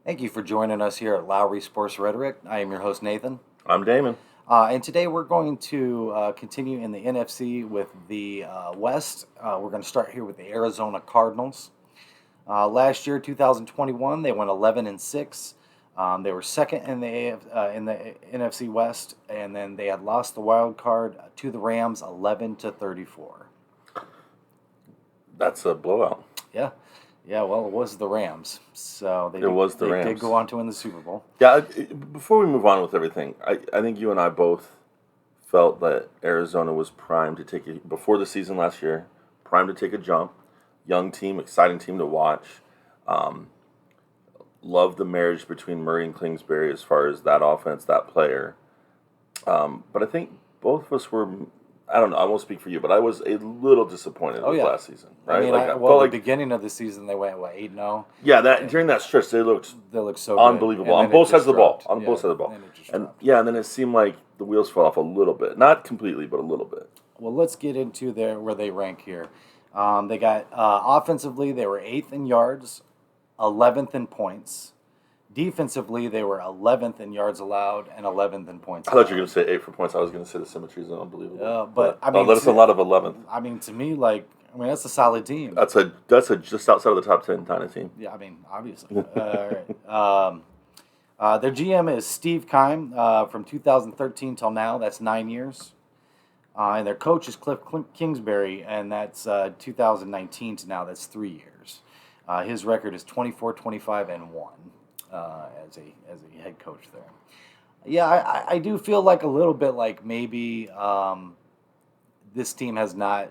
Thank you for joining us here at Lowry Sports Rhetoric. I am your host, Nathan. I'm Damon. And today we're going to continue in the NFC with the West. We're going to start here with the Arizona Cardinals. Last year, 2021, they went 11-6. They were second in the NFC West, and then they had lost the wild card to the Rams 11-34. That's a blowout. Yeah. Yeah, well, it was the Rams, so It was the they Rams. did go on to win the Super Bowl. Yeah, before we move on with everything, I think you and I both felt that Arizona was primed to take before the season last year, primed to take a jump. Young team, exciting team to watch. Um, Love the marriage between Murray and Kingsbury as far as that offense, that player. But I think both of us were. I don't know. I won't speak for you, but I was a little disappointed with last season. Right? I mean, I well, felt the beginning of the season they went 8-0. yeah, that during that stretch they looked so unbelievable good. on And then both it sides of the ball. dropped. On both sides of the ball, then it just and dropped. yeah, and then it seemed like the wheels fell off a little bit, not completely, but a little bit. Well, let's get into where they rank here. They got offensively they were 8th in yards, 11th in points. Defensively, they were 11th in yards allowed and 11th in points. I thought you were going to say 8 for points. I was going to say the symmetry is unbelievable. But I mean, that's a lot of 11th. I mean, to me, that's a solid team. That's a just outside of the top 10 kind of team. Yeah, I mean, obviously. All right. Their GM is Steve Keim from 2013 till now. That's 9 years. And their coach is Cliff Kingsbury, and that's 2019 to now. That's 3 years. His record is 24-25-1 as a head coach there. Yeah, I do feel like a little bit like maybe this team has not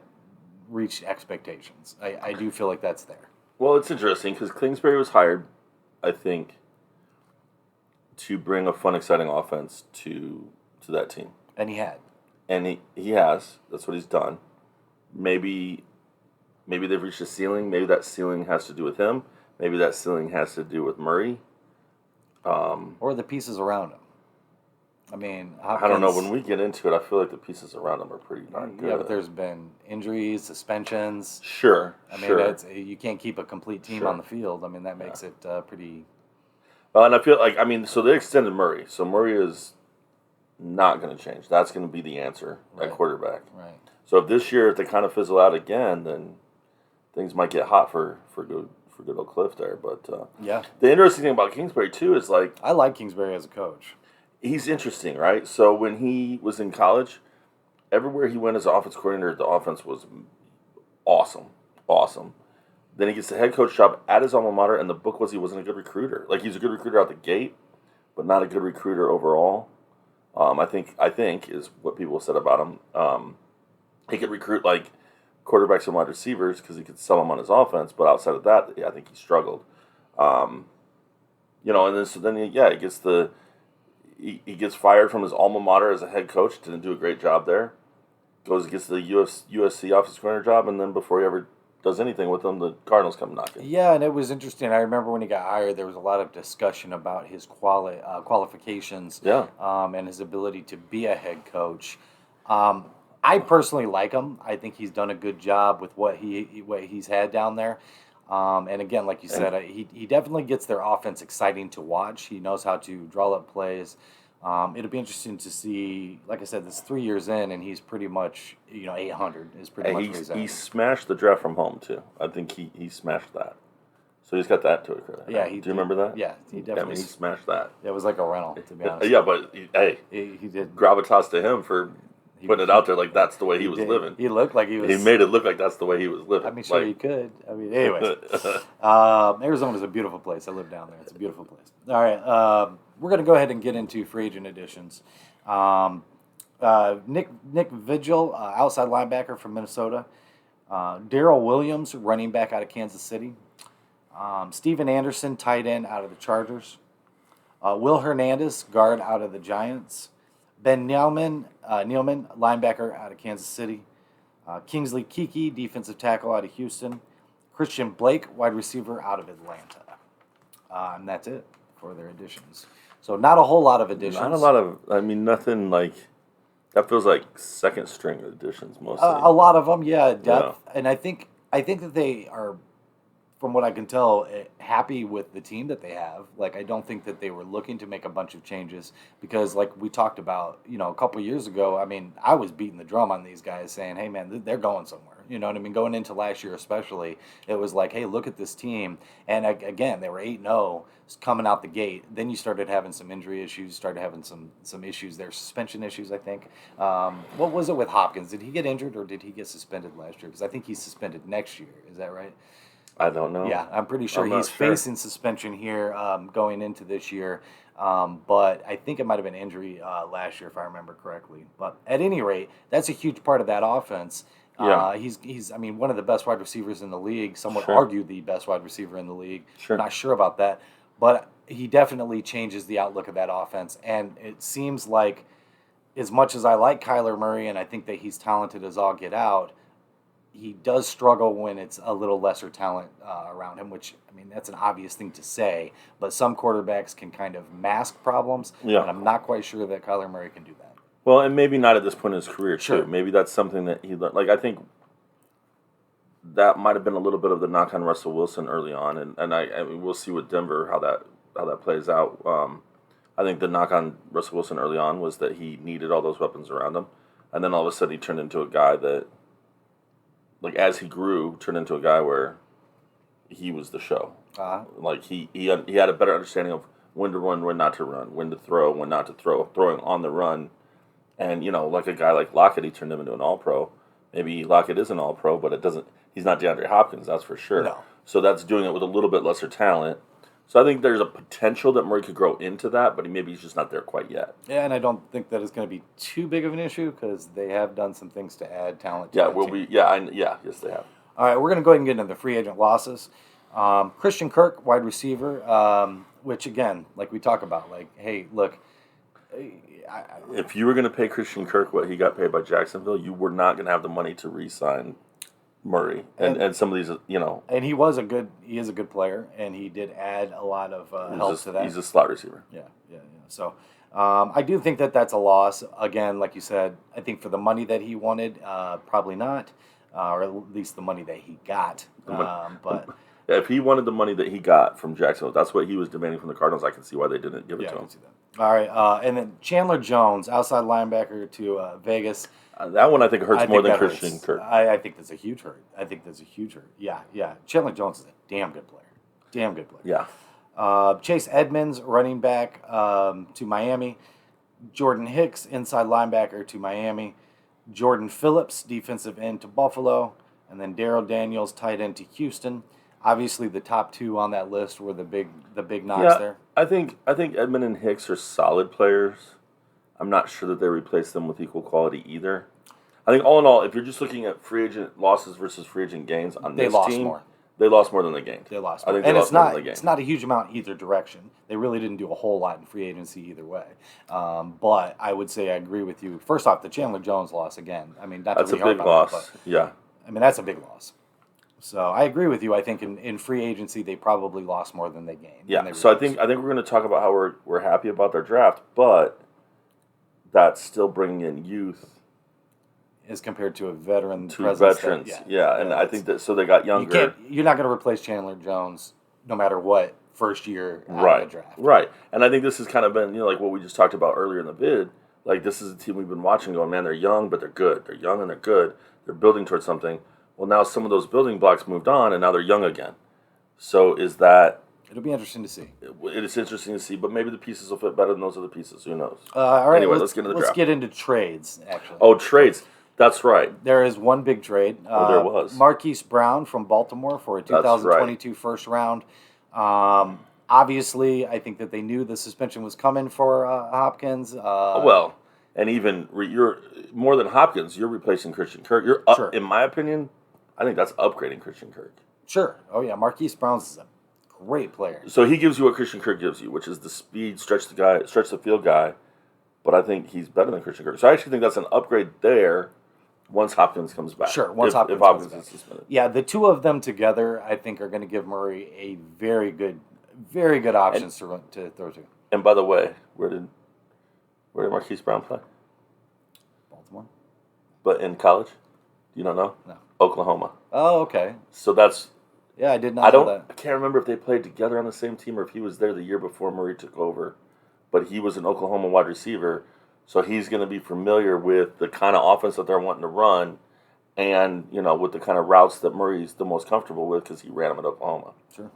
reached expectations. I do feel like that's there. Well, it's interesting because Kingsbury was hired, I think, to bring a fun, exciting offense to that team. And he had. And he has. That's what he's done. Maybe they've reached a ceiling. Maybe that ceiling has to do with him. Maybe that ceiling has to do with Murray. Or the pieces around him. I mean, I don't know. When we get into it, I feel like the pieces around him are pretty darn good. Yeah, but there's been injuries, suspensions. Sure. I mean, you can't keep a complete team on the field. I mean, that makes it pretty. Well, and I feel like so they extended Murray. So Murray is not going to change. That's going to be the answer at quarterback. Right. So if they kind of fizzle out again, then things might get hot for good old Cliff there. But yeah, the interesting thing about Kingsbury too is I like Kingsbury as a coach. He's interesting, right? So when he was in college, everywhere he went as offense coordinator, the offense was awesome. Then he gets the head coach job at his alma mater, and the book was he wasn't a good recruiter. Like he's a good recruiter out the gate, but not a good recruiter overall. I think is what people said about him. He could recruit like quarterbacks and wide receivers because he could sell them on his offense, but outside of that, I think he struggled. And then he gets fired from his alma mater as a head coach. Didn't do a great job there. Gets the USC offensive coordinator job, and then before he ever does anything with them, the Cardinals come knocking. Yeah, and it was interesting. I remember when he got hired, there was a lot of discussion about his qualifications. Yeah. And his ability to be a head coach. I personally like him. I think he's done a good job with what he's had down there. And again, like you said, he definitely gets their offense exciting to watch. He knows how to draw up plays. It'll be interesting to see. Like I said, this 3 years in, and he's pretty much 800 is pretty much what he's at. He smashed the draft from home too. I think he smashed that. So he's got that to it. Yeah, do you remember that? Yeah, he definitely. he smashed that. It was like a rental, to be honest. Yeah, but he did gravitas to him for putting it out there like that's the way he was living. He looked like he was. He made it look like that's the way he was living. I mean, sure, he could. I mean, anyways, Arizona's a beautiful place. I live down there. It's a beautiful place. All right, we're going to go ahead and get into free agent additions. Nick Vigil, outside linebacker from Minnesota. Darrell Williams, running back out of Kansas City. Steven Anderson, tight end out of the Chargers. Will Hernandez, guard out of the Giants. Ben Nealman, linebacker out of Kansas City. Kingsley Kiki, defensive tackle out of Houston. Christian Blake, wide receiver out of Atlanta. And that's it for their additions. So not a whole lot of additions. Not a lot of, nothing like, that feels like second string additions mostly. A lot of them, depth. Yeah. And I think that they are from what I can tell, happy with the team that they have. Like, I don't think that they were looking to make a bunch of changes because, like we talked about, a couple of years ago, I mean, I was beating the drum on these guys saying, hey, man, they're going somewhere. You know what I mean? Going into last year especially, it was like, hey, look at this team. And again, they were 8-0 coming out the gate. Then you started having some injury issues, started having some issues there, suspension issues, I think. What was it with Hopkins? Did he get injured or did he get suspended last year? Because I think he's suspended next year. Is that right? I don't know. Yeah, I'm pretty sure I'm he's facing suspension here going into this year. But I think it might have been injury last year, if I remember correctly. But at any rate, that's a huge part of that offense. Yeah. He's I mean, one of the best wide receivers in the league. Some would Sure. argue the best wide receiver in the league. Sure. Not sure about that. But he definitely changes the outlook of that offense. And it seems like, as much as I like Kyler Murray and I think that he's talented as all get out, he does struggle when it's a little lesser talent around him, which, I mean, that's an obvious thing to say, but some quarterbacks can kind of mask problems, Yeah. and I'm not quite sure that Kyler Murray can do that. Well, and maybe not at this point in his career, too. Sure. Maybe that's something that he learned. Like, I think that might have been a little bit of the knock on Russell Wilson early on, and I mean, we'll see with Denver how that plays out. I think the knock on Russell Wilson early on was that he needed all those weapons around him, and then all of a sudden he turned into a guy that, like, as he grew, turned into a guy where he was the show. Like, he had a better understanding of when to run, when not to run, when to throw, when not to throw, throwing on the run. And, like a guy like Lockett, he turned him into an all-pro. Maybe Lockett is an all-pro, but he's not DeAndre Hopkins, that's for sure. No. So that's doing it with a little bit lesser talent. So I think there's a potential that Murray could grow into that, but maybe he's just not there quite yet. Yeah, and I don't think that it's going to be too big of an issue because they have done some things to add talent to Yeah, that team. yes, they have. All right, we're going to go ahead and get into the free agent losses. Christian Kirk, wide receiver, which, again, like we talk about, like, hey, look, If you were going to pay Christian Kirk what he got paid by Jacksonville, you were not going to have the money to re-sign Murray and some of these, And he is a good player, and he did add a lot of help to that. He's a slot receiver. Yeah. So I do think that that's a loss. Again, like you said, I think for the money that he wanted, probably not, or at least the money that he got. But if he wanted the money that he got from Jacksonville, that's what he was demanding from the Cardinals. I can see why they didn't give it to I him. can see that. All right, and then Chandler Jones, outside linebacker to Vegas. That one I think hurts more than Christian Kirk. I think that's a huge hurt. Yeah. Chandler Jones is a damn good player. Yeah. Chase Edmonds, running back to Miami. Jordan Hicks, inside linebacker to Miami. Jordan Phillips, defensive end to Buffalo. And then Darryl Daniels, tight end to Houston. Obviously, the top two on that list were the big knocks there. I think Edmond and Hicks are solid players. I'm not sure that they replace them with equal quality either. I think all in all, if you're just looking at free agent losses versus free agent gains on this team, they lost more than they gained. They lost more. I think and it's not it's not a huge amount either direction. They really didn't do a whole lot in free agency either way. But I would say I agree with you. First off, the Chandler Jones loss again. I mean, that's a big loss. Yeah. I mean, that's a big loss. So I agree with you. I think in free agency they probably lost more than they gained. Yeah. So I think we're going to talk about how we're happy about their draft, but that's still bringing in youth as compared to a veteran. To veterans, and I think that so they got younger. You're not going to replace Chandler Jones no matter what first year out of the draft. Right. And I think this has kind of been like what we just talked about earlier in the vid. Like this is a team we've been watching, going, man, they're young but they're good. They're young and they're good. They're building towards something. Well, now some of those building blocks moved on, and now they're young again. So is that... It'll be interesting to see. It is interesting to see, but maybe the pieces will fit better than those other pieces. Who knows? All right, anyway, let's get into the draft. Let's get into trades, actually. Oh, trades. That's right. There is one big trade. There was. Marquise Brown from Baltimore for a 2022 first round. Obviously, I think that they knew the suspension was coming for Hopkins. Well, and even you're more than Hopkins. You're replacing Christian Kirk. You're up, sure. In my opinion, I think that's upgrading Christian Kirk. Sure. Oh, yeah. Marquise Brown's is a great player. So he gives you what Christian Kirk gives you, which is the speed, stretch the field guy. But I think he's better than Christian Kirk. So I actually think that's an upgrade there once Hopkins comes back. Sure, if Hopkins is suspended. Yeah, the two of them together, I think, are going to give Murray a very good options to throw to. And by the way, where did Marquise Brown play? Baltimore. But in college? Do you not know? No. Oklahoma. Oh, okay. So that's Yeah, I did not know that. I can't remember if they played together on the same team or if he was there the year before Murray took over. But he was an Oklahoma wide receiver, so he's going to be familiar with the kind of offense that they're wanting to run, and with the kind of routes that Murray's the most comfortable with because he ran them at Oklahoma. Sure.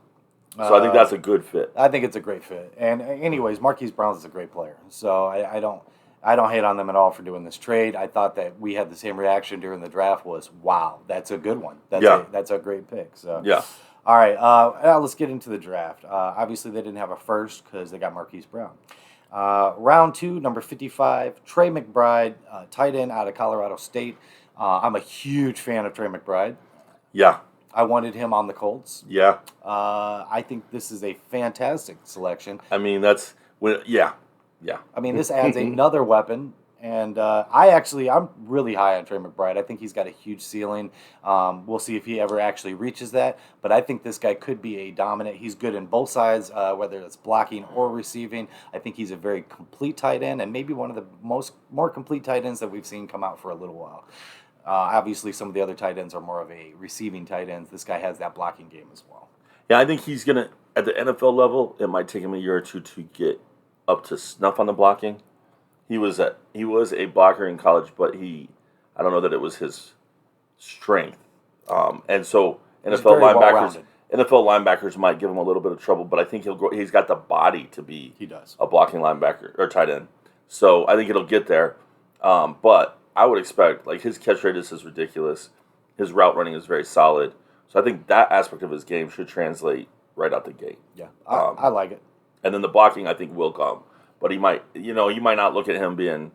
So I think that's a good fit. I think it's a great fit. And anyways, Marquise Brown's a great player, so I don't hate on them at all for doing this trade. I thought that we had the same reaction during the draft was, wow, that's a good one. That's a great pick. So yeah. All right, now let's get into the draft. Obviously, they didn't have a first because they got Marquise Brown. Round 2, number 55, Trey McBride, tight end out of Colorado State. I'm a huge fan of Trey McBride. Yeah. I wanted him on the Colts. Yeah. I think this is a fantastic selection. I mean, yeah. I mean, this adds another weapon. And I'm really high on Trey McBride. I think he's got a huge ceiling. We'll see if he ever actually reaches that. But I think this guy could be a dominant. He's good in both sides, whether it's blocking or receiving. I think he's a very complete tight end and maybe one of the more complete tight ends that we've seen come out for a little while. Obviously, some of the other tight ends are more of a receiving tight ends. This guy has that blocking game as well. Yeah, I think he's going to, at the NFL level, it might take him a year or two to get up to snuff on the blocking. He was a blocker in college, but I don't know that it was his strength. And so NFL linebackers might give him a little bit of trouble, but I think he's got the body to be a blocking linebacker or tight end. So I think it'll get there. But I would expect, like, his catch radius is ridiculous. His route running is very solid. So I think that aspect of his game should translate right out the gate. Yeah, I like it. And then the blocking, I think, will come. But you might not look at him being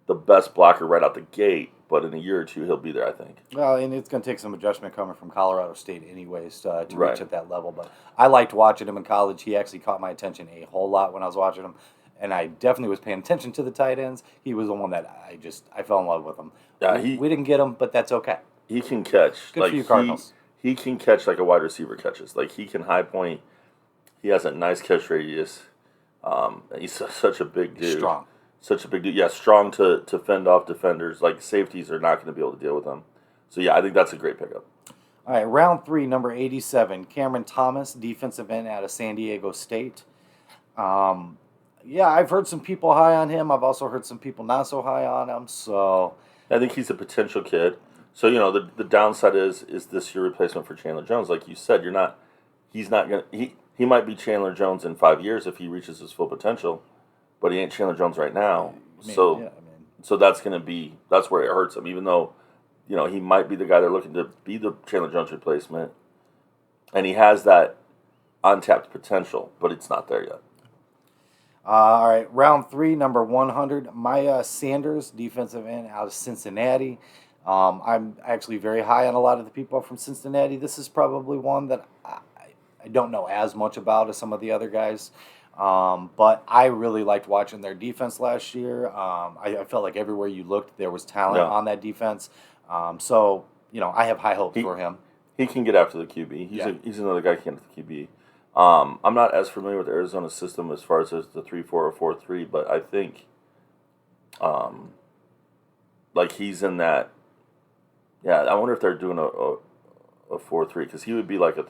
the best blocker right out the gate, but in a year or two, he'll be there, I think. Well, and it's going to take some adjustment coming from Colorado State anyways to Right. reach at that level. But I liked watching him in college. He actually caught my attention a whole lot when I was watching him. And I definitely was paying attention to the tight ends. He was the one that I fell in love with him. Yeah, we didn't get him, but that's okay. He can catch. Good for you, Cardinals. He can catch like a wide receiver catches. Like, he can high point. He has a nice catch radius. He's such a big dude. Strong. Such a big dude. Yeah, strong to fend off defenders. Like, safeties are not going to be able to deal with him. So, yeah, I think that's a great pickup. All right, round 3, number 87, Cameron Thomas, defensive end out of San Diego State. Yeah, I've heard some people high on him. I've also heard some people not so high on him. So I think he's a potential kid. So, the downside is this your replacement for Chandler Jones? Like you said, he might be Chandler Jones in 5 years if he reaches his full potential, but he ain't Chandler Jones right now. So that's where it hurts him, even though, he might be the guy they're looking to be the Chandler Jones replacement. And he has that untapped potential, but it's not there yet. All right, round 3, number 100, Maya Sanders, defensive end out of Cincinnati. I'm actually very high on a lot of the people from Cincinnati. This is probably one that I don't know as much about as some of the other guys, but I really liked watching their defense last year. I felt like everywhere you looked, there was talent on that defense. So I have high hopes for him. He can get after the QB. He's another guy who can get after the QB. I'm not as familiar with the Arizona system as far as the 3-4 or 4-3, but I think, he's in that. Yeah, I wonder if they're doing a 4-3 because he would be like a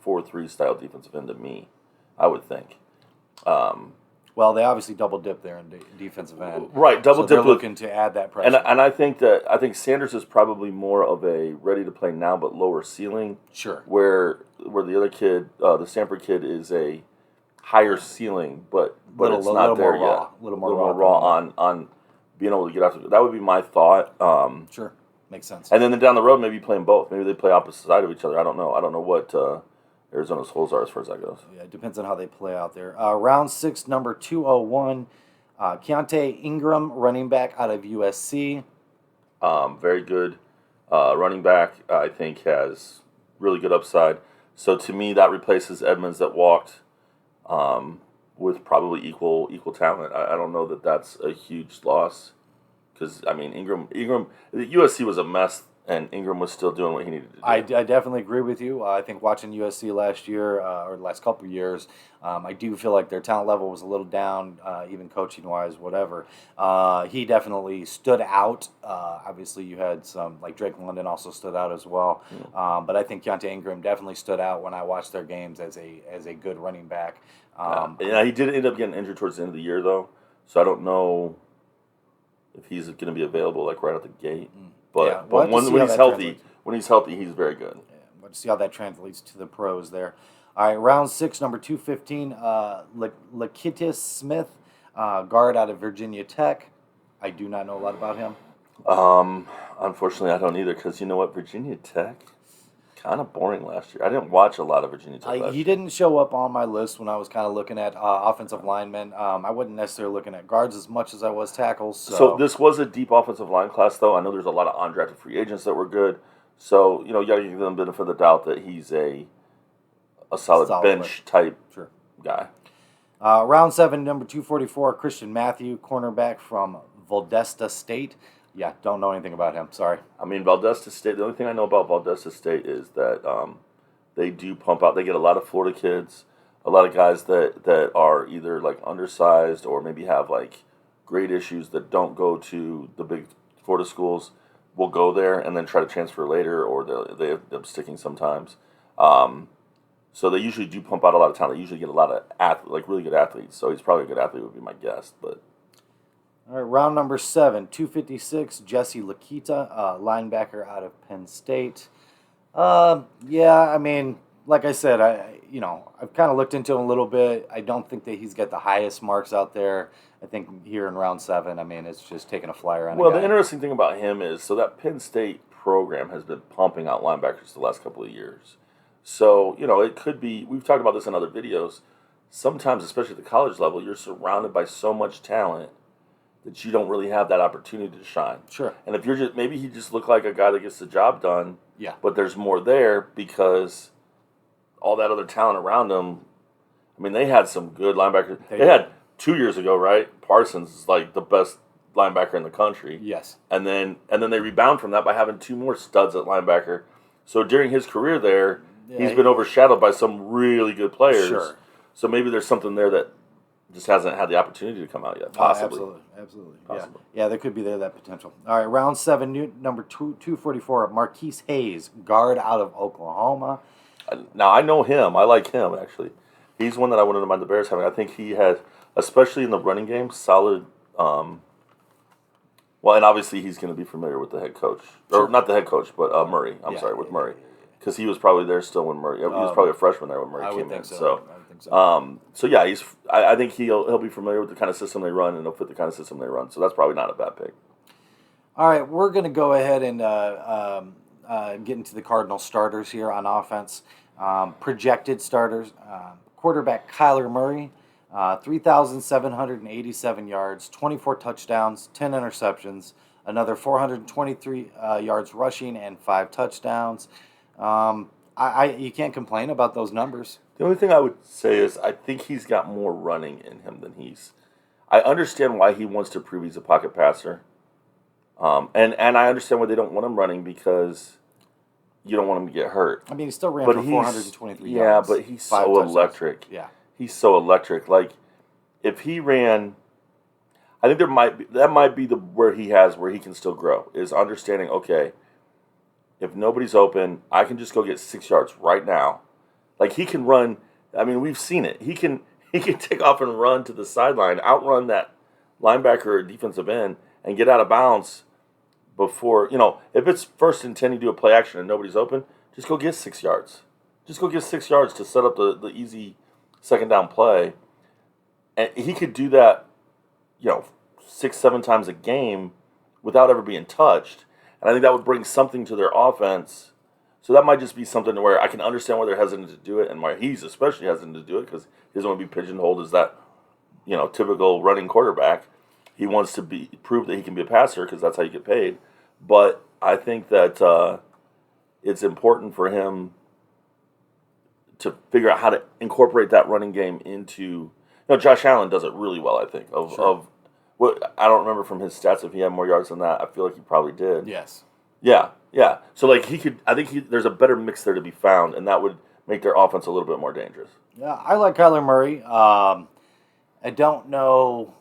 4-3 style defensive end to me, I would think. Well, they obviously double dip there in defensive end, right? Double dip. They're looking to add that pressure, and I think Sanders is probably more of a ready to play now but lower ceiling. Sure. Where the other kid, the Stanford kid, is a higher ceiling, but it's not there yet. A little more raw on being able to get after. That would be my thought. Sure. Makes sense. And then down the road, maybe playing both. Maybe they play opposite side of each other. I don't know. I don't know what Arizona's holes are as far as that goes. Yeah, it depends on how they play out there. Round 6, number 201, Keontae Ingram, running back out of USC. Very good running back. I think has really good upside. So to me, that replaces Edmonds that walked with probably equal talent. I don't know that that's a huge loss. Because, Ingram, the USC was a mess and Ingram was still doing what he needed to do. I definitely agree with you. I think watching USC last year, or the last couple of years, I do feel like their talent level was a little down, even coaching-wise, whatever. He definitely stood out. Obviously, you had some, like Drake London also stood out as well. But I think Keontae Ingram definitely stood out when I watched their games as a good running back. Yeah, he did end up getting injured towards the end of the year, though, so I don't know if he's going to be available like right out the gate. But, Yeah, we'll have to see when how he's that healthy, translates. he's very good. We'll see how that translates to the pros there. All right, round 6, number 215, Lakitis Smith, guard out of Virginia Tech. I do not know a lot about him. Unfortunately, I don't either because you know what, Virginia Tech, kind of boring last year. I didn't watch a lot of Virginia Tech last year. He didn't show up on my list when I was kind of looking at offensive linemen. I wasn't necessarily looking at guards as much as I was tackles. So this was a deep offensive line class, though. I know there's a lot of undrafted free agents that were good. So, you got to give them the benefit of the doubt that he's a solid bench type guy. Round 7, number 244, Christian Matthew, cornerback from Valdosta State. Yeah, don't know anything about him. Sorry. I mean, Valdosta State, the only thing I know about Valdosta State is that they do pump out. They get a lot of Florida kids, a lot of guys that are either like undersized or maybe have like grade issues that don't go to the big Florida schools. Will go there and then try to transfer later, or they end up sticking sometimes. So they usually do pump out a lot of talent. They usually get a lot of really good athletes. So he's probably a good athlete, would be my guess. But all right, round number 7, 256, Jesse Lakita, linebacker out of Penn State. Yeah, I mean, like I said, I've kind of looked into him a little bit. I don't think that he's got the highest marks out there. I think here in round 7, I mean, it's just taking a flyer on. Well, the interesting thing about him is, so that Penn State program has been pumping out linebackers the last couple of years. So, it could be, we've talked about this in other videos, sometimes, especially at the college level, you're surrounded by so much talent that you don't really have that opportunity to shine. Sure. And if maybe he just looked like a guy that gets the job done, yeah. But there's more there because all that other talent around him, I mean, they had some good linebackers. They had 2 years ago, right? Parsons is like the best linebacker in the country. Yes. And then they rebound from that by having 2 more studs at linebacker. So during his career there, he's been overshadowed by some really good players. Sure. So maybe there's something there that just hasn't had the opportunity to come out yet. Possibly. Absolutely. Possibly. Yeah, there could be that potential. All right, round 7, number 244, Marquise Hayes, guard out of Oklahoma. Now, I know him. I like him, actually. He's one that I wouldn't mind the Bears having. I think he has, especially in the running game, solid. Well, and obviously he's going to be familiar with the head coach. Or not the head coach, but Murray. I'm sorry, with Murray. Because he was probably there still when Murray. He was probably a freshman there when Murray came in. I would think so. So yeah, I think he'll be familiar with the kind of system they run, and he'll fit the kind of system they run. So that's probably not a bad pick. All right, we're going to go ahead and get into the Cardinals starters here on offense. Projected starters: quarterback Kyler Murray, 3,787 yards, 24 touchdowns, 10 interceptions, another 423 yards rushing, and 5 touchdowns. You can't complain about those numbers. The only thing I would say is I think he's got more running in him than I understand why he wants to prove he's a pocket passer. And I understand why they don't want him running because you don't want him to get hurt. I mean, he still ran for 423 yards. Yeah, but he's so electric. Yeah. He's so electric. Like, if he ran, I think that might be where he can still grow, is understanding, okay, if nobody's open, I can just go get 6 yards right now. Like, he can run. I mean, we've seen it. He can take off and run to the sideline, outrun that linebacker or defensive end, and get out of bounds before, if it's 1st and 10, you do a play action and nobody's open, just go get 6 yards. Just go get 6 yards to set up the easy second down play. And he could do that, 6-7 times a game without ever being touched. And I think that would bring something to their offense. So that might just be something where I can understand why they're hesitant to do it and why he's especially hesitant to do it because he doesn't want to be pigeonholed as that, typical running quarterback. He wants to prove that he can be a passer because that's how you get paid. But I think that it's important for him to figure out how to incorporate that running game into. Josh Allen does it really well. I think of what I don't remember from his stats if he had more yards than that. I feel like he probably did. Yes. Yeah. Yeah. So like there's a better mix there to be found, and that would make their offense a little bit more dangerous. Yeah, I like Kyler Murray. I don't know.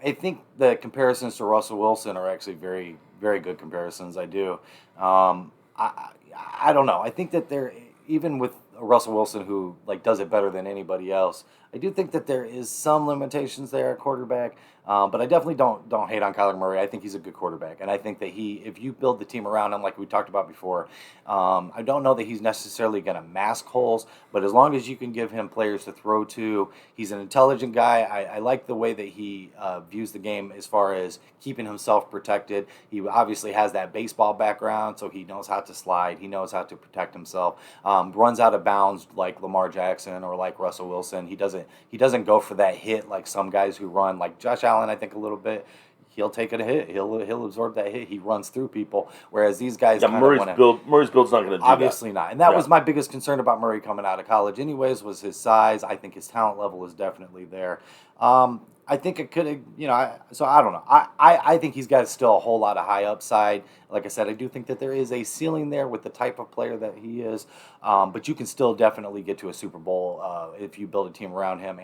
I think the comparisons to Russell Wilson are actually very, very good comparisons. I do. I don't know. I think that they're even with Russell Wilson, who like does it better than anybody else. I do think that there is some limitations there at quarterback, but I definitely don't hate on Kyler Murray. I think he's a good quarterback, and I think that if you build the team around him, like we talked about before, I don't know that he's necessarily going to mask holes, but as long as you can give him players to throw to, he's an intelligent guy. I like the way that he views the game as far as keeping himself protected. He obviously has that baseball background, so he knows how to slide. He knows how to protect himself. Runs out of bounds like Lamar Jackson or like Russell Wilson. He doesn't go for that hit like some guys who run, like Josh Allen. I think a little bit. He'll take a hit. He'll absorb that hit. He runs through people. Whereas these guys, Murray's build's not going to do that. Obviously not. And that was my biggest concern about Murray coming out of college. Anyways, was his size. I think his talent level is definitely there. I think it could have, so I don't know. I think he's got still a whole lot of high upside. Like I said, I do think that there is a ceiling there with the type of player that he is. But you can still definitely get to a Super Bowl if you build a team around him.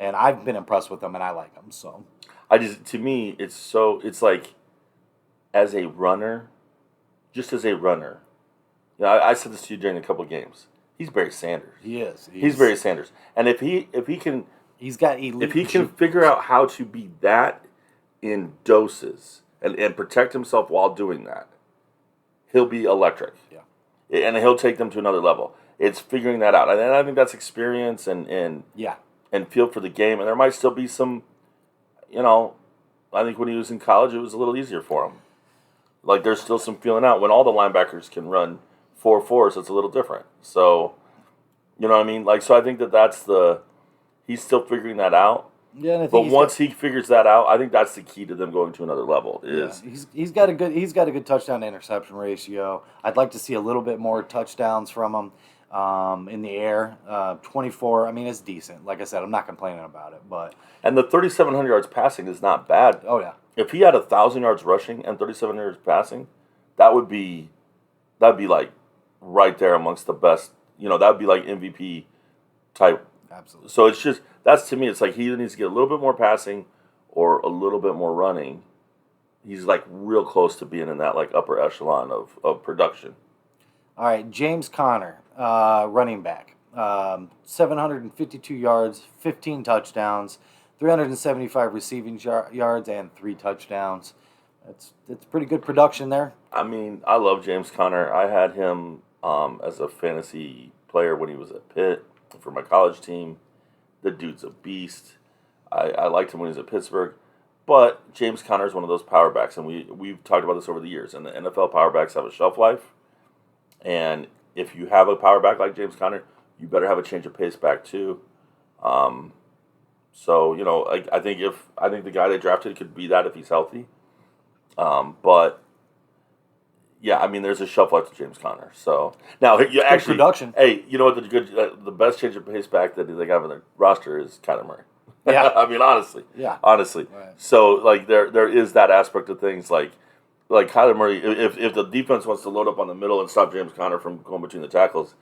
And I've been impressed with him, and I like him. So to me, it's like as a runner, just as a runner. I said this to you during a couple of games. He's Barry Sanders. He is. He's Barry Sanders. And if he can. He's got elite. If he can figure out how to be that in doses and protect himself while doing that, he'll be electric. Yeah. And he'll take them to another level. It's figuring that out. And I think that's experience and feel for the game. And there might still be some, I think when he was in college, it was a little easier for him. Like there's still some feeling out. When all the linebackers can run 4.4s, it's a little different. So, you know what I mean? Like, so I think that's he's still figuring that out. Yeah, and I think but once he figures that out, I think that's the key to them going to another level. He's got a good touchdown to interception ratio. I'd like to see a little bit more touchdowns from him in the air. 24. I mean, it's decent. Like I said, I'm not complaining about it, and the 3,700 yards passing is not bad. Oh yeah. If he had 1,000 yards rushing and 3,700 yards passing, that'd be like right there amongst the best. That'd be like MVP type. Absolutely. So it's just, that's to me, it's like he either needs to get a little bit more passing or a little bit more running. He's like real close to being in that like upper echelon of production. All right, James Conner, running back. 752 yards, 15 touchdowns, 375 receiving yards, and 3 touchdowns. That's pretty good production there. I mean, I love James Conner. I had him as a fantasy player when he was at Pitt. For my college team. The dude's a beast. I liked him when he was at Pittsburgh. But James Conner is one of those power backs, and we've talked about this over the years, and the NFL power backs have a shelf life. And if you have a power back like James Conner, you better have a change of pace back too. So, I think the guy they drafted could be that if he's healthy. But yeah, I mean, there's a shelf life to James Conner. So now, you actually production. Hey, you know what? The best change of pace back that they have on their roster is Kyler Murray. Yeah, I mean, honestly. Yeah, honestly. Right. So like, there is that aspect of things like Kyler Murray. If the defense wants to load up on the middle and stop James Conner from going between the tackles,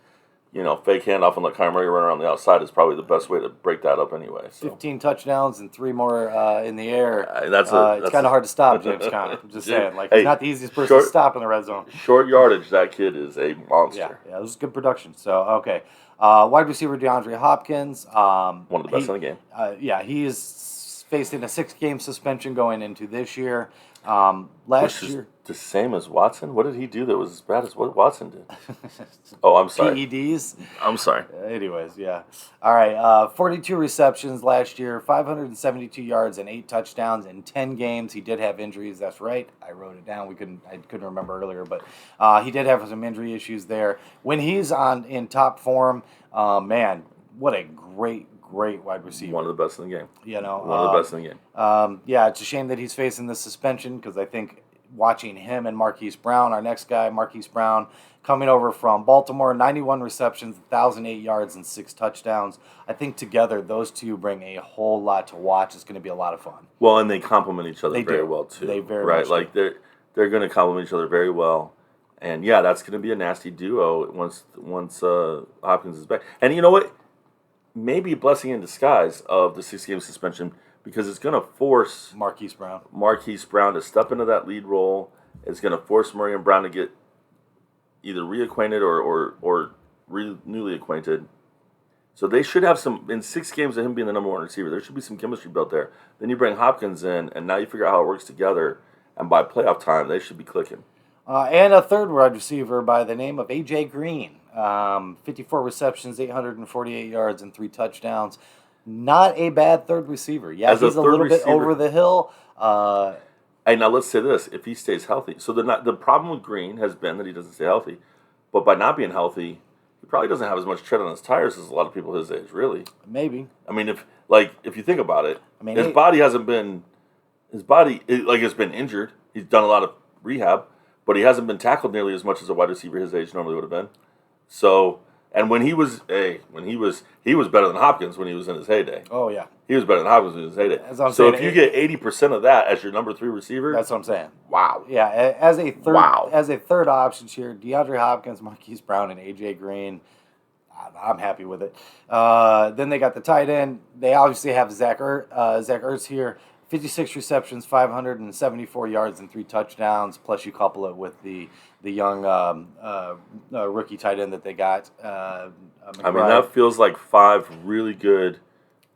fake handoff and let Kyler Murray run around the outside is probably the best way to break that up anyway. So. 15 touchdowns and 3 more in the air. It's kind of hard to stop James Conner. I'm just saying. He's not the easiest person to stop in the red zone. Short yardage, that kid is a monster. Yeah, it was good production. So, okay. Wide receiver DeAndre Hopkins. One of the best in the game. He is facing a 6-game suspension going into this year. Last year, the same as Watson. What did he do that was as bad as what Watson did? Oh, I'm sorry. PEDs. I'm sorry. Anyways, yeah. All right. 42 receptions last year, 572 yards, and 8 touchdowns in 10 games. He did have injuries. That's right. I wrote it down. I couldn't remember earlier, but he did have some injury issues there. When he's in top form, man, what a great wide receiver. One of the best in the game. One of the best in the game. Yeah, it's a shame that he's facing this suspension because I think watching him and Marquise Brown, our next guy, Marquise Brown, coming over from Baltimore, 91 receptions, 1,008 yards, and 6 touchdowns. I think together those two bring a whole lot to watch. It's going to be a lot of fun. Well, and they complement each other very well too. They very right. Much like they're going to complement each other very well. And yeah, that's going to be a nasty duo once Hopkins is back. And you know what? Maybe a blessing in disguise of the 6-game suspension because it's going to force Marquise Brown to step into that lead role. It's going to force Murray and Brown to get either reacquainted or newly acquainted. So they should have some, in 6 games of him being the number 1 receiver, there should be some chemistry built there. Then you bring Hopkins in, and now you figure out how it works together. And by playoff time, they should be clicking. And a third wide receiver by the name of A.J. Green. 54 receptions, 848 yards, and 3 touchdowns. Not a bad third receiver. Yeah, he's a little bit over the hill. Hey, now let's say this. If he stays healthy. So the problem with Green has been that he doesn't stay healthy. But by not being healthy, he probably doesn't have as much tread on his tires as a lot of people his age, really. Maybe. I mean, if you think about it, his body hasn't been... His body, has been injured. He's done a lot of rehab. But he hasn't been tackled nearly as much as a wide receiver his age normally would have been. So, and when he was better than Hopkins when he was in his heyday. Oh yeah, he was better than Hopkins in his heyday. So if you get 80% of that as your number 3 receiver, that's what I'm saying. Wow. Yeah, as a third option here, DeAndre Hopkins, Marquise Brown, and AJ Green. I'm happy with it. Then they got the tight end. They obviously have Zach Ertz here. 56 receptions, 574 yards, and 3 touchdowns. Plus, you couple it with the young rookie tight end that they got. I mean, that feels like 5 really good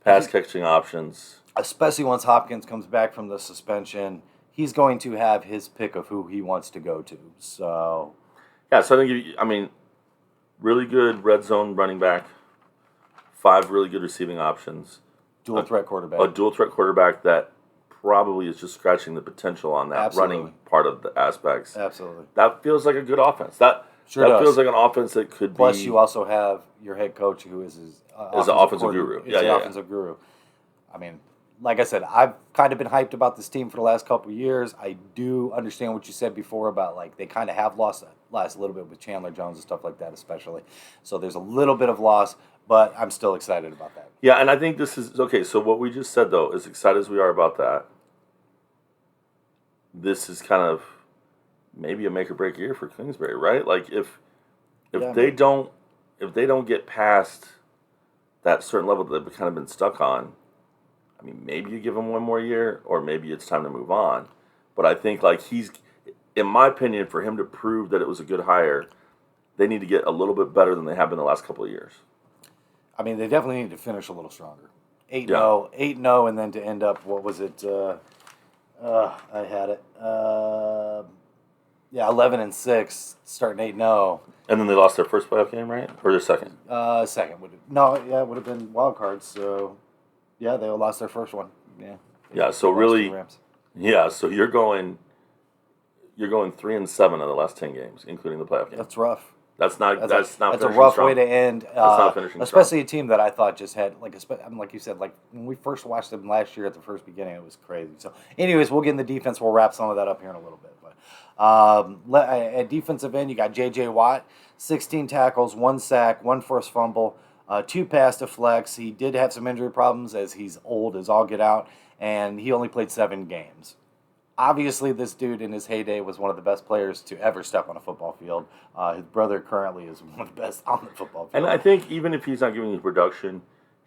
pass-catching options. Especially once Hopkins comes back from the suspension. He's going to have his pick of who he wants to go to. So, yeah, so I think, really good red zone running back, 5 really good receiving options. Dual threat quarterback. A dual threat quarterback that probably is just scratching the potential on that running part of the aspects. Absolutely. That feels like a good offense. That feels like an offense that could Plus, you also have your head coach who is his offensive guru. Offensive guru. I mean, like I said, I've kind of been hyped about this team for the last couple of years. I do understand what you said before about they kind of have lost a little bit with Chandler Jones and stuff like that, especially. So there's a little bit of loss, but I'm still excited about that. Yeah, and I think this is okay. So what we just said, though, as excited as we are about that, this is kind of maybe a make or break year for Kingsbury, right? Like if they don't get past that certain level that they've kind of been stuck on, I mean, maybe you give him 1 more year, or maybe it's time to move on. But I think in my opinion, for him to prove that it was a good hire, they need to get a little bit better than they have been the last couple of years. I mean, they definitely need to finish a little stronger. 8-0, and then to end up, what was it? I had it. 11-6, starting 8-0. And then they lost their first playoff game, right? Or their second? Second. It would have been wild cards. So, yeah, they lost their first one. Yeah. Yeah. So really, so you're going 3-7 in the last 10 games, including the playoff game. That's rough. That's a rough way to end. That's not finishing especially a team that I thought just had like you said, like when we first watched them last year at the first beginning, it was crazy. So, anyways, we'll get in the defense. We'll wrap some of that up here in a little bit. But at defensive end, you got J.J. Watt, 16 tackles, 1 sack, 1 forced fumble, 2 pass deflects. He did have some injury problems as he's old as all get out, and he only played 7 games. Obviously, this dude in his heyday was one of the best players to ever step on a football field. His brother currently is one of the best on the football field. And I think even if he's not giving you production,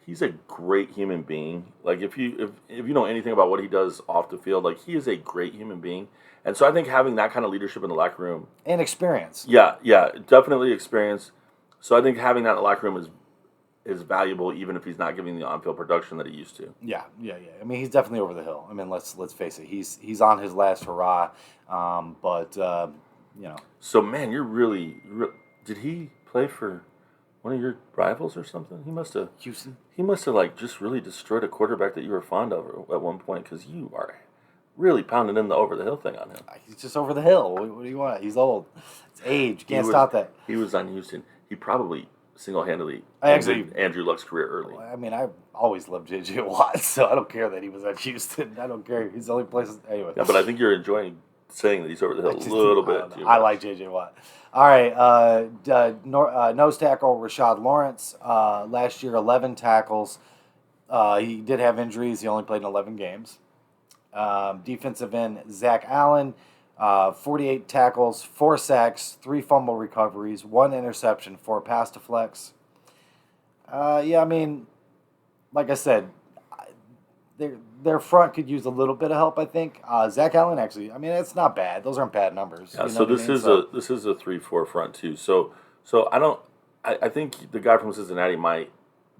he's a great human being. Like if you know anything about what he does off the field, like he is a great human being. And so I think having that kind of leadership in the locker room and experience. Yeah, definitely experience. So I think having that in the locker room is valuable, even if he's not giving the on-field production that he used to. Yeah. I mean, he's definitely over the hill. I mean, let's face it. He's on his last hurrah. So man, you're really. Did he play for one of your rivals or something? He must have. Houston. He must have just really destroyed a quarterback that you were fond of at one point, because you are really pounding in the over the hill thing on him. He's just over the hill. What do you want? He's old. It's age. Can't stop that. He was on Houston. He probably single-handedly ended Andrew Luck's career early. I mean, I always loved J.J. Watt, so I don't care that he was at Houston. I don't care. He's the only place. Anyway. Yeah, but I think you're enjoying saying that he's over the hill a little bit. I like J.J. Watt. All right, nose tackle Rashad Lawrence. Last year, 11 tackles. He did have injuries. He only played in 11 games. Defensive end Zach Allen. 48 tackles, 4 sacks, 3 fumble recoveries, 1 interception, 4 pass deflects. Yeah, I mean, like I said, their front could use a little bit of help. I think Zach Allen actually. I mean, it's not bad. Those aren't bad numbers. Yeah, You know so what I this mean? is a this is a 3-4 front too. So I don't. I think the guy from Cincinnati might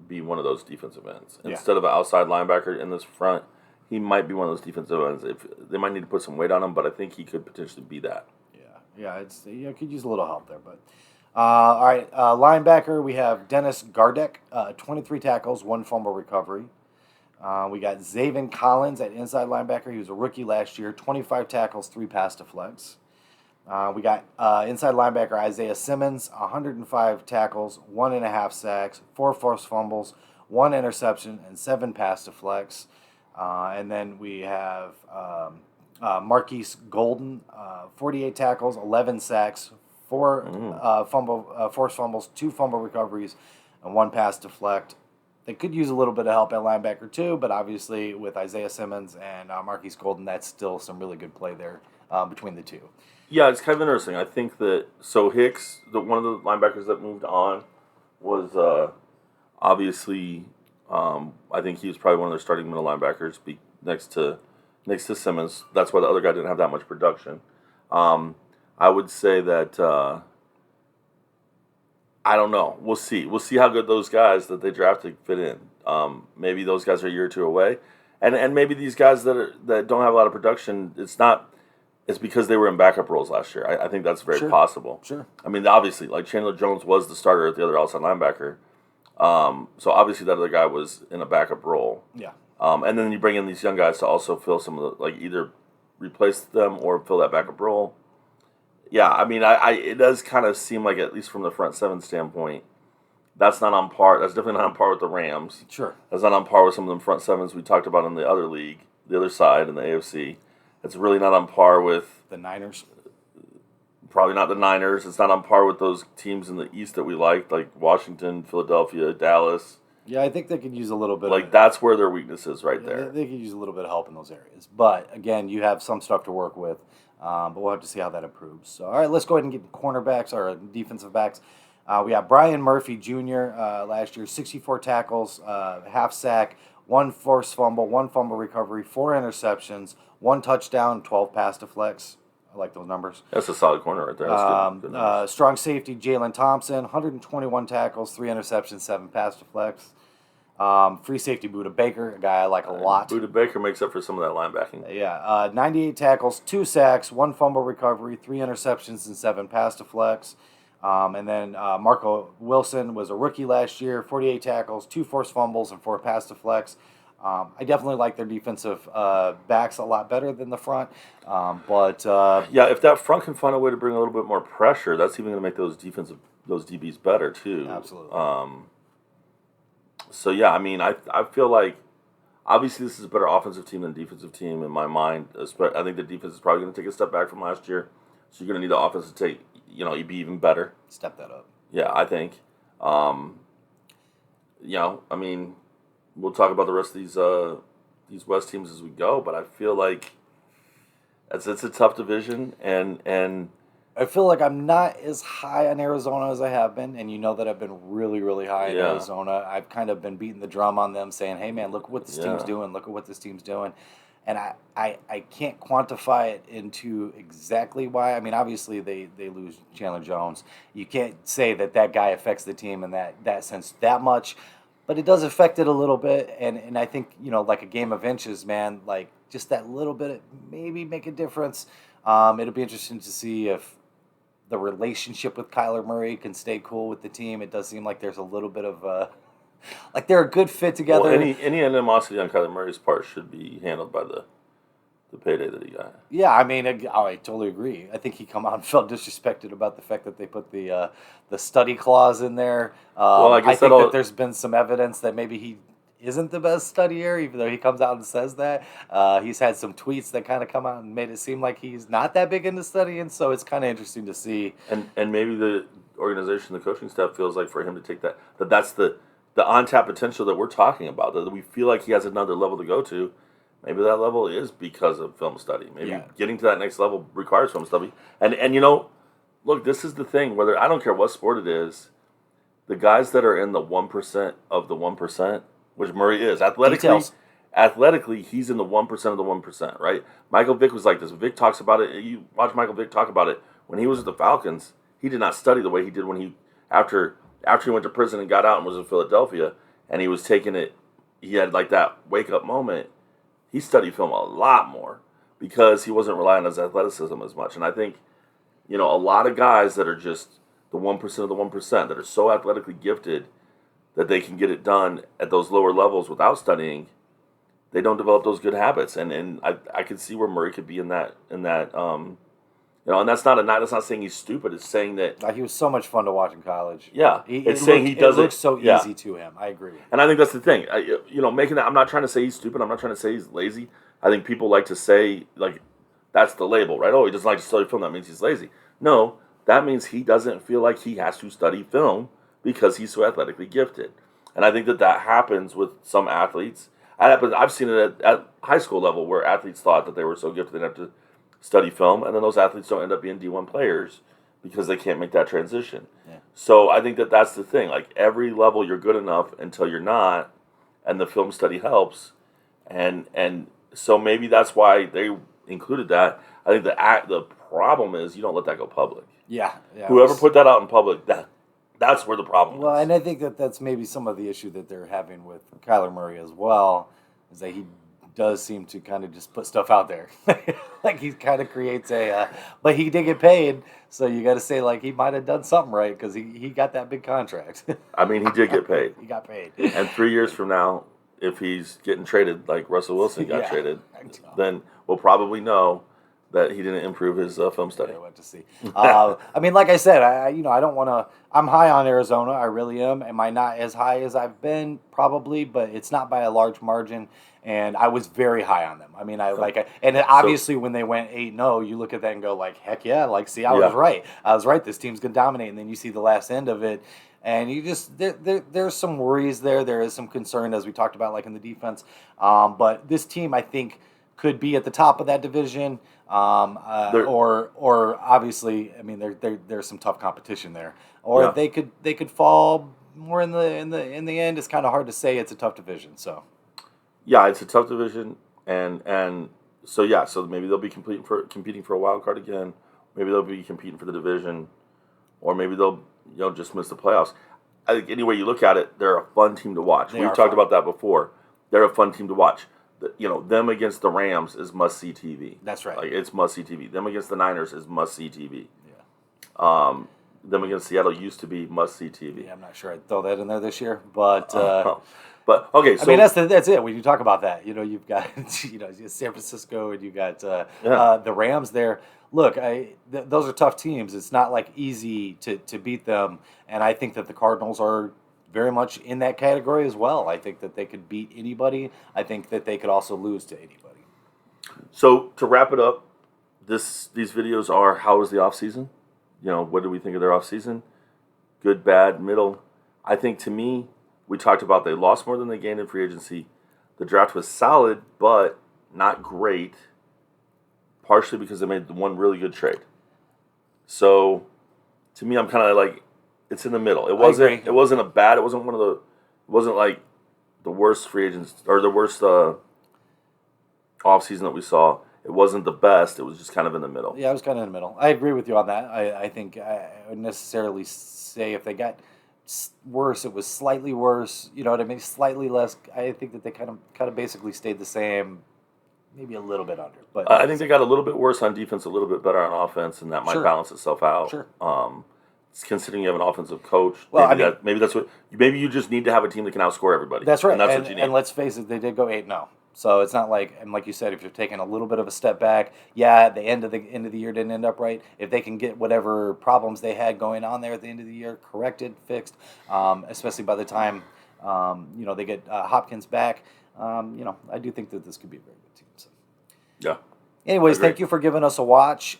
be one of those defensive ends Yeah. instead of an outside linebacker in this front. He might be one of those defensive ends. If they might need to put some weight on him, but I think he could potentially be that. Yeah. Could use a little help there, but. All right, linebacker, we have Dennis Gardeck, 23 tackles, 1 fumble recovery. We got Zaven Collins at inside linebacker. He was a rookie last year, 25 tackles, 3 pass deflects. We got inside linebacker Isaiah Simmons, 105 tackles, 1.5 sacks, 4 forced fumbles, 1 interception, and 7 pass deflects. And then we have Marquise Golden, 48 tackles, 11 sacks, 4 forced fumbles, 2 fumble recoveries, and 1 pass deflect. They could use a little bit of help at linebacker too, but obviously with Isaiah Simmons and Marquise Golden, that's still some really good play there between the two. Yeah, it's kind of interesting. I think that Hicks, one of the linebackers that moved on, was obviously. I think he was probably one of their starting middle linebackers, next to Simmons. That's why the other guy didn't have that much production. I would say that I don't know. We'll see. We'll see how good those guys that they drafted fit in. Maybe those guys are a year or two away, and maybe these guys that don't have a lot of production. It's because they were in backup roles last year. I think that's very possible. Sure. I mean, obviously, like Chandler Jones was the starter at the other outside linebacker. So obviously that other guy was in a backup role. Yeah. And then you bring in these young guys to also fill some of the, like, either replace them or fill that backup role. Yeah, I mean, it does kind of seem like, at least from the front seven standpoint, that's not on par. That's definitely not on par with the Rams. Sure. That's not on par with some of the front sevens we talked about in the other league, the other side in the AFC. It's really not on par with the Niners. Probably not the Niners. It's not on par with those teams in the East that we liked, like Washington, Philadelphia, Dallas. Yeah, I think they could use a little bit. Like, that's where their weakness is right there. They could use a little bit of help in those areas. But, again, you have some stuff to work with. But we'll have to see how that improves. So, all right, let's go ahead and get cornerbacks or defensive backs. We got Brian Murphy Jr. Last year, 64 tackles, half sack, 1 forced fumble, 1 fumble recovery, 4 interceptions, 1 touchdown, 12 pass deflects. I like those numbers. That's a solid corner right there. That's good. Strong safety, Jalen Thompson, 121 tackles, 3 interceptions, 7 pass deflects. Free safety, Buda Baker, a guy I like a lot. Buda Baker makes up for some of that linebacking. Yeah, 98 tackles, 2 sacks, 1 fumble recovery, 3 interceptions, and 7 pass deflects. And then Marco Wilson was a rookie last year, 48 tackles, 2 forced fumbles, and 4 pass deflects. I definitely like their defensive backs a lot better than the front. Yeah, if that front can find a way to bring a little bit more pressure, that's even going to make those DBs better too. Absolutely. So yeah, I mean, I feel like obviously this is a better offensive team than defensive team in my mind. I think the defense is probably going to take a step back from last year, so you're going to need the offense to be even better. Step that up. Yeah, I think. I mean, we'll talk about the rest of these West teams as we go, but I feel like it's a tough division, and I feel like I'm not as high on Arizona as I have been, and you know that I've been really, really high in Arizona. I've kind of been beating the drum on them, saying, hey, man, look what this team's doing. Look at what this team's doing. And I can't quantify it into exactly why. I mean, obviously, they lose Chandler Jones. You can't say that guy affects the team in that sense that much, but it does affect it a little bit. And I think, like a game of inches, man, like just that little bit maybe make a difference. It'll be interesting to see if the relationship with Kyler Murray can stay cool with the team. It does seem like there's a little bit of like they're a good fit together. Well, any animosity on Kyler Murray's part should be handled by the payday that he got. Yeah, I mean, I totally agree. I think he come out and felt disrespected about the fact that they put the study clause in there. I think that there's been some evidence that maybe he isn't the best studier, even though he comes out and says that. He's had some tweets that kind of come out and made it seem like he's not that big into studying, so it's kind of interesting to see. And maybe the organization, the coaching staff feels like for him to take that's the on-tap potential that we're talking about, that we feel like he has another level to go to. maybe that level is because of film study. Maybe Yeah. getting to that next level requires film study. And look, this is the thing. Whether I don't care what sport it is, the guys that are in the 1% of the 1%, which Murray is Details. athletically, he's in the 1% of the 1%, right? Michael Vick was like this. Vick talks about it. You watch Michael Vick talk about it. When he was with the Falcons, he did not study the way he did when he after he went to prison and got out and was in Philadelphia, and he was taking it. He had like that wake up moment. He studied film a lot more because he wasn't relying on his athleticism as much. And I think, a lot of guys that are just the 1% of the 1% that are so athletically gifted that they can get it done at those lower levels without studying, they don't develop those good habits. And I could see where Murray could be in that and that's not saying he's stupid. It's saying that He was so much fun to watch in college. yeah, It does looks so yeah. easy to him. I agree. And I think that's the thing. Making that. I'm not trying to say he's stupid. I'm not trying to say he's lazy. I think people like to say like that's the label, right? Oh, he doesn't like to study film. That means he's lazy. No, that means he doesn't feel like he has to study film because he's so athletically gifted. And I think that happens with some athletes. I've seen it at high school level where athletes thought that they were so gifted they didn't have to study film, and then those athletes don't end up being D1 players because they can't make that transition. Yeah. So I think that's the thing. Like every level, you're good enough until you're not, and the film study helps. And so maybe that's why they included that. I think the problem is you don't let that go public. Yeah. Whoever put that out in public, that's where the problem Well, is. and I think that's maybe some of the issue that they're having with Kyler Murray as well, is that he does seem to kind of just put stuff out there. Like he kind of creates but he did get paid, so you got to say like he might have done something right because he got that big contract. I mean, he did get paid. He got paid. And 3 years from now, if he's getting traded like Russell Wilson got traded, then we'll probably know that he didn't improve his film study. Yeah, what to see. I mean, like I said, I don't want to. I'm high on Arizona. I really am. Am I not as high as I've been? Probably, but it's not by a large margin. And I was very high on them. I mean, and obviously when they went 8-0, you look at that and go like, heck yeah, like see, I was right. I was right. This team's gonna dominate. And then you see the last end of it, and you just there's some worries there. There is some concern as we talked about, like in the defense. But this team, I think, could be at the top of that division. Or obviously, I mean, there's some tough competition there. Or they could fall more in the end. It's kind of hard to say. It's a tough division. So. Yeah, it's a tough division, and so maybe they'll be competing for a wild card again. Maybe they'll be competing for the division, or maybe they'll just miss the playoffs. I think any way you look at it, they're a fun team to watch. We've talked about that before. They're a fun team to watch. Them against the Rams is must see TV. That's right. Like it's must see TV. Them against the Niners is must see TV. Yeah. Them against Seattle used to be must see TV. Yeah, I'm not sure I'd throw that in there this year, but. But okay, so I mean that's it. When you talk about that, you've got San Francisco and you got the Rams there. Look, those are tough teams. It's not like easy to beat them, and I think that the Cardinals are very much in that category as well. I think that they could beat anybody. I think that they could also lose to anybody. So to wrap it up, these videos are how was the offseason? What do we think of their offseason? Good, bad, middle. I think to me, we talked about they lost more than they gained in free agency. The draft was solid, but not great, partially because they made one really good trade. So, to me, I'm kind of like, it's in the middle. It wasn't like the worst free agents or the worst offseason that we saw. It wasn't the best. It was just kind of in the middle. Yeah, it was kind of in the middle. I agree with you on that. I think I wouldn't necessarily say if they got worse, it was slightly worse. You know what I mean? Slightly less. I think that they kind of basically stayed the same, maybe a little bit under. But I think they got a little bit worse on defense, a little bit better on offense, and that might balance itself out. Sure. Considering you have an offensive coach, well, maybe you just need to have a team that can outscore everybody. That's right. And that's what you need. And let's face it, they did go 8-0. So it's not like, and like you said, if you're taking a little bit of a step back, the end of the year didn't end up right. If they can get whatever problems they had going on there at the end of the year corrected, fixed, especially by the time they get Hopkins back, I do think that this could be a very good team. So. Yeah. Anyways, thank you for giving us a watch.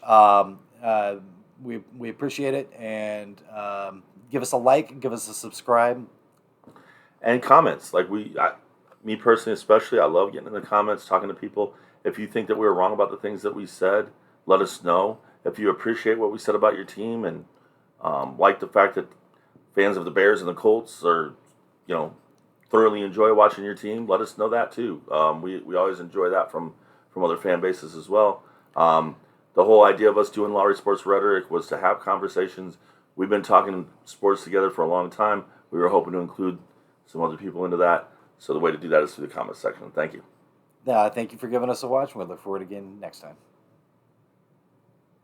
We appreciate it, and give us a like, give us a subscribe, and comments. Like me personally, especially, I love getting in the comments, talking to people. If you think that we were wrong about the things that we said, let us know. If you appreciate what we said about your team and like the fact that fans of the Bears and the Colts are, thoroughly enjoy watching your team, let us know that too. We always enjoy that from other fan bases as well. The whole idea of us doing Lowry Sports Rhetoric was to have conversations. We've been talking sports together for a long time. We were hoping to include some other people into that. So the way to do that is through the comment section. Thank you. Thank you for giving us a watch. We look forward to again next time.